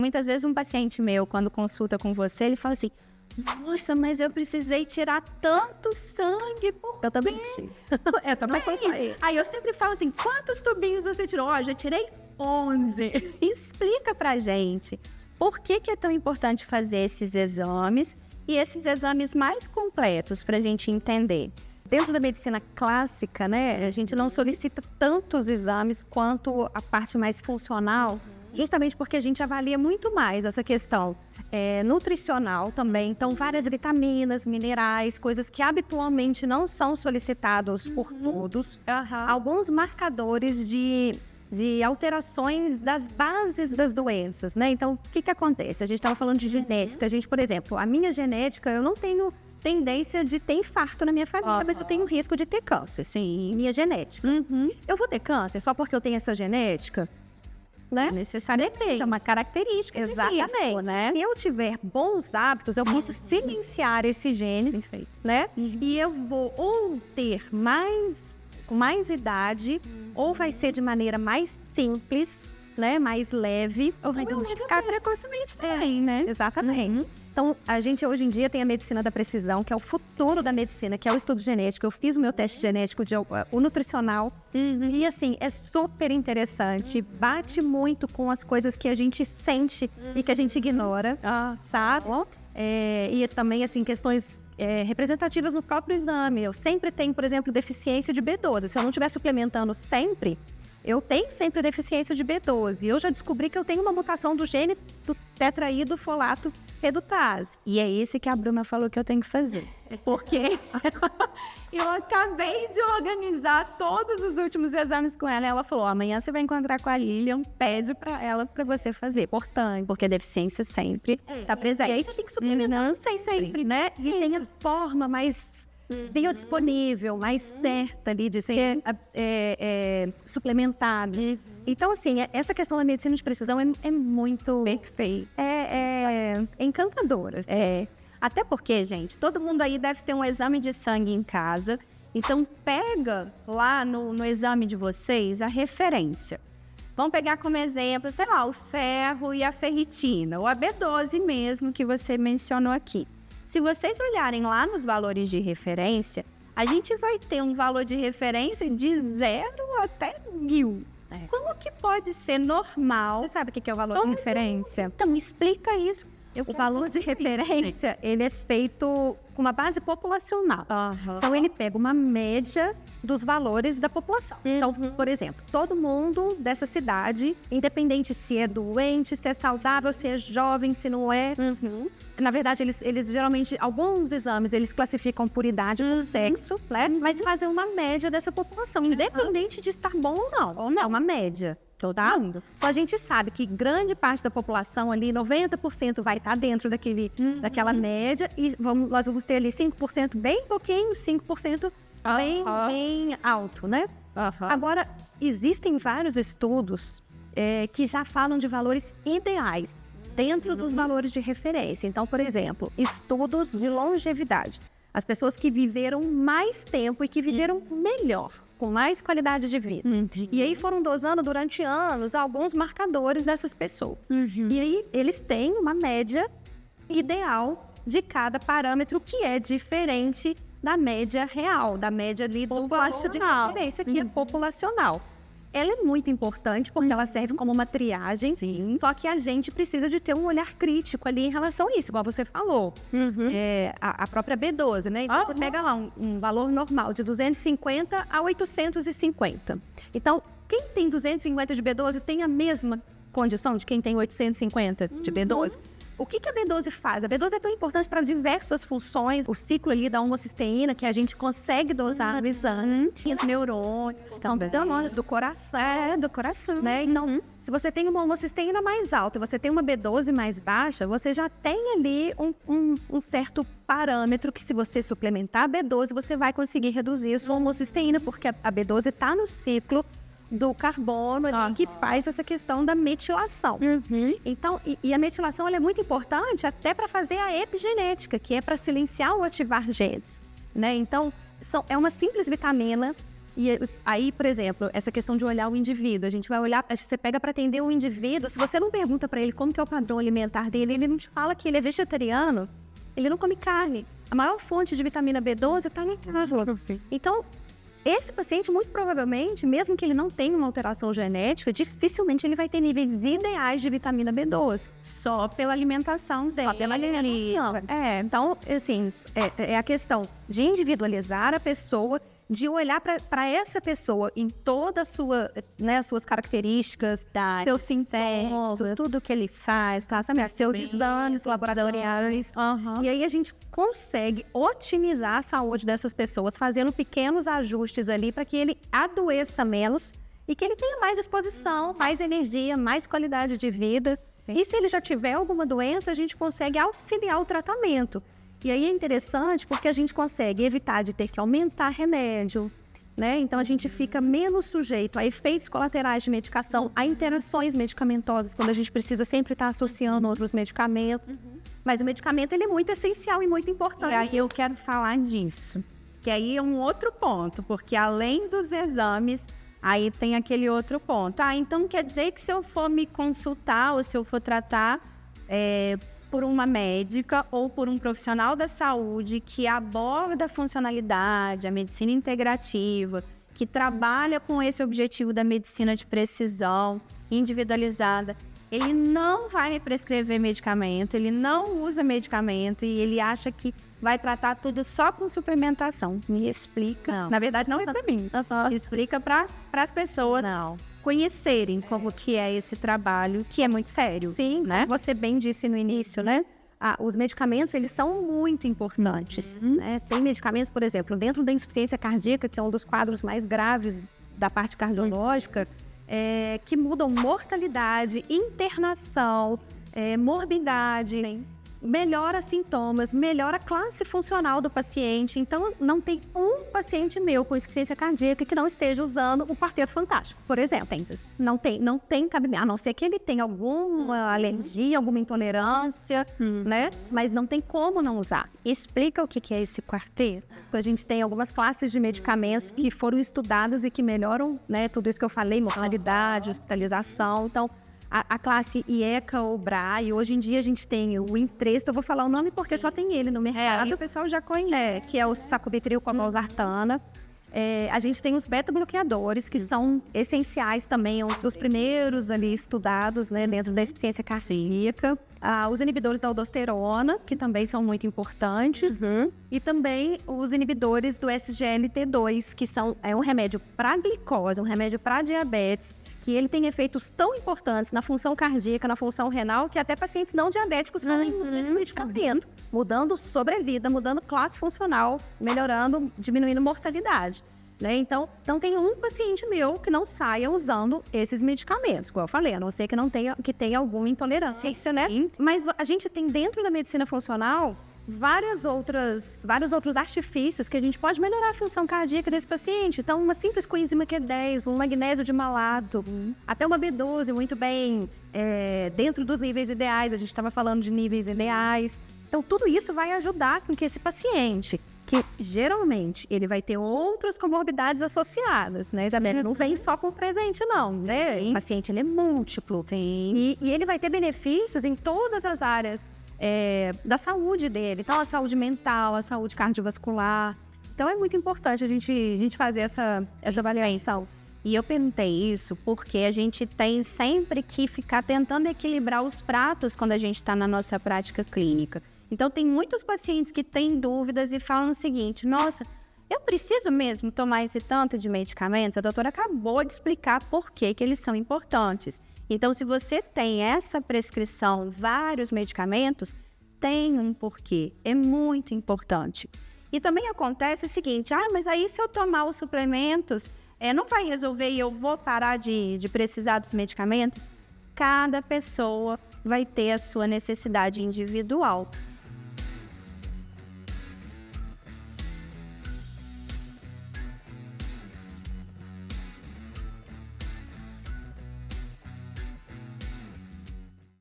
Muitas vezes um paciente meu, quando consulta com você, ele fala assim: nossa, mas eu precisei tirar tanto sangue, por Eu também quê? tive. Eu também. Aí eu sempre falo assim: quantos tubinhos você tirou? Ó, já tirei 11. Explica pra gente por que é tão importante fazer esses exames e esses exames mais completos pra gente entender. Dentro da medicina clássica, né, a gente não solicita tantos exames quanto a parte mais funcional, justamente porque a gente avalia muito mais essa questão nutricional também. Então, várias vitaminas, minerais, coisas que habitualmente não são solicitados por todos. Alguns marcadores de alterações das bases das doenças, né? Então, o que acontece? A gente estava falando de genética. A gente, por exemplo, a minha genética, eu não tenho tendência de ter infarto na minha família, mas eu tenho risco de ter câncer. Sim. Minha genética. Eu vou ter câncer só porque eu tenho essa genética? Né? Necessariamente. É uma característica. Exatamente. De risco, né? Se eu tiver bons hábitos, eu posso silenciar esses genes, né? E eu vou ou ter com mais idade, ou vai ser de maneira mais simples, né? Mais leve. Ou vai identificar precocemente também, né? Exatamente. Então, a gente hoje em dia tem a medicina da precisão, que é o futuro da medicina, que é o estudo genético. Eu fiz o meu teste genético, o nutricional, e assim, é super interessante. Bate muito com as coisas que a gente sente e que a gente ignora, sabe? E também, assim, questões representativas no próprio exame. Eu sempre tenho, por exemplo, deficiência de B12. Se eu não estiver suplementando sempre, eu tenho sempre deficiência de B12. Eu já descobri que eu tenho uma mutação do gene do tetraído-folato redutase. E é esse que a Bruna falou que eu tenho que fazer. Porque eu acabei de organizar todos os últimos exames com ela. E ela falou: amanhã você vai encontrar com a Lilian, pede pra ela pra você fazer. Importante, porque a deficiência sempre tá presente. E aí você tem que suplementar sempre, né? E tem a forma mais biodisponível, mais certa ali de ser suplementada. Então, assim, essa questão da medicina de precisão é muito perfeita. É encantadora. Até porque, gente, todo mundo aí deve ter um exame de sangue em casa. Então, pega lá no exame de vocês a referência. Vamos pegar como exemplo, sei lá, o ferro e a ferritina, ou a B12 mesmo que você mencionou aqui. Se vocês olharem lá nos valores de referência, a gente vai ter um valor de referência de 0 até 1000. Como que pode ser normal? Você sabe o que é o valor de referência? Então, explica isso. O valor de referência, ele é feito com uma base populacional. Então, ele pega uma média dos valores da população. Então, por exemplo, todo mundo dessa cidade, independente se é doente, se é saudável, se é jovem, se não é. Na verdade, eles geralmente, alguns exames, eles classificam por idade, por sexo, né? Mas fazem uma média dessa população, independente de estar bom ou não. É uma média. Tá? Então, a gente sabe que grande parte da população ali, 90% vai estar dentro daquela média, e nós vamos ter ali 5% bem pouquinho, 5% bem alto, né? Agora, existem vários estudos que já falam de valores ideais dentro dos valores de referência. Então, por exemplo, estudos de longevidade. As pessoas que viveram mais tempo e que viveram melhor, com mais qualidade de vida. E aí foram dosando durante anos alguns marcadores dessas pessoas. E aí eles têm uma média ideal de cada parâmetro que é diferente da média real, da média ali do valor de referência, que é populacional. Ela é muito importante porque ela serve como uma triagem, só que a gente precisa de ter um olhar crítico ali em relação a isso, igual você falou. A própria B12, né? Então, você pega lá um valor normal de 250 a 850. Então, quem tem 250 de B12 tem a mesma condição de quem tem 850 de B12. O que a B12 faz? A B12 é tão importante para diversas funções. O ciclo ali da homocisteína, que a gente consegue dosar no exame. E os neurônios também. São neurônios do coração. Do coração. Né? Então, se você tem uma homocisteína mais alta e você tem uma B12 mais baixa, você já tem ali um certo parâmetro que, se você suplementar a B12, você vai conseguir reduzir a sua homocisteína, porque a B12 está no ciclo do carbono ali, que faz essa questão da metilação. Então, e a metilação ela é muito importante até para fazer a epigenética, que é para silenciar ou ativar genes, né? Então, é uma simples vitamina E aí, por exemplo, essa questão de olhar o indivíduo, a gente vai olhar, você pega para atender o indivíduo, se você não pergunta para ele como que é o padrão alimentar dele, ele não te fala que ele é vegetariano, ele não come carne. A maior fonte de vitamina B12 está na carne. Então, esse paciente, muito provavelmente, mesmo que ele não tenha uma alteração genética, dificilmente ele vai ter níveis ideais de vitamina B12. Só pela alimentação dele. Só pela alimentação. Então, assim, é a questão de individualizar a pessoa, de olhar para essa pessoa em todas as suas características, seus sintomas, tudo que ele faz, seus exames laboratoriais. E aí a gente consegue otimizar a saúde dessas pessoas, fazendo pequenos ajustes ali para que ele adoeça menos e que ele tenha mais disposição, mais energia, mais qualidade de vida. E se ele já tiver alguma doença, a gente consegue auxiliar o tratamento. E aí é interessante porque a gente consegue evitar de ter que aumentar remédio, né? Então a gente fica menos sujeito a efeitos colaterais de medicação, a interações medicamentosas, quando a gente precisa sempre estar associando outros medicamentos. Mas o medicamento ele é muito essencial e muito importante. E aí eu quero falar disso, que aí é um outro ponto, porque além dos exames, aí tem aquele outro ponto. Então quer dizer que se eu for me consultar ou se eu for tratar por uma médica ou por um profissional da saúde que aborda a funcionalidade, a medicina integrativa, que trabalha com esse objetivo da medicina de precisão, individualizada, ele não vai me prescrever medicamento, ele não usa medicamento e ele acha que vai tratar tudo só com suplementação. Me explica. Não. Na verdade, não é para mim. Explica para as pessoas conhecerem como que é esse trabalho, que é muito sério. Sim, né? Você bem disse no início, né? Os medicamentos, eles são muito importantes. Né? Tem medicamentos, por exemplo, dentro da insuficiência cardíaca, que é um dos quadros mais graves da parte cardiológica, que mudam mortalidade, internação, morbidade. Sim. Melhora sintomas, melhora a classe funcional do paciente. Então, não tem um paciente meu com insuficiência cardíaca que não esteja usando o Quarteto Fantástico, por exemplo. Não tem cabimento, a não ser que ele tenha alguma alergia, alguma intolerância, né? Mas não tem como não usar. Explica o que é esse quarteto. A gente tem algumas classes de medicamentos que foram estudadas e que melhoram, né? Tudo isso que eu falei, mortalidade, hospitalização. Então, a classe IECA ou BRA, e hoje em dia a gente tem o Entresto, eu vou falar o nome porque só tem ele no mercado. E o pessoal já conhece. Que é o sacubitril com a valsartana. A gente tem os beta-bloqueadores, que são essenciais também, os primeiros ali estudados, né, dentro da insuficiência cardíaca. Os inibidores da aldosterona, que também são muito importantes. E também os inibidores do SGLT2, que é um remédio para glicose, um remédio para diabetes, que ele tem efeitos tão importantes na função cardíaca, na função renal, que até pacientes não diabéticos fazem uso desse medicamento, mudando sobrevida, mudando classe funcional, melhorando, diminuindo mortalidade. Né? Então, tem um paciente meu que não saia usando esses medicamentos, como eu falei, a não ser que tenha alguma intolerância, né? Mas a gente tem dentro da medicina funcional vários outros artifícios que a gente pode melhorar a função cardíaca desse paciente. Então, uma simples coenzima Q10, um magnésio de malato, até uma B12 muito bem dentro dos níveis ideais. A gente estava falando de níveis ideais. Então, tudo isso vai ajudar com que esse paciente, que geralmente ele vai ter outras comorbidades associadas, né, Isabela? Não vem só com presente, não, né? O paciente, ele é múltiplo. Sim. E ele vai ter benefícios em todas as áreas da saúde dele. Então, a saúde mental, a saúde cardiovascular. Então, é muito importante a gente fazer essa avaliação. E eu perguntei isso porque a gente tem sempre que ficar tentando equilibrar os pratos quando a gente está na nossa prática clínica. Então, tem muitos pacientes que têm dúvidas e falam o seguinte: nossa, eu preciso mesmo tomar esse tanto de medicamentos? A doutora acabou de explicar por que eles são importantes. Então, se você tem essa prescrição, vários medicamentos, tem um porquê. É muito importante. E também acontece o seguinte: mas aí se eu tomar os suplementos, não vai resolver e eu vou parar de precisar dos medicamentos? Cada pessoa vai ter a sua necessidade individual.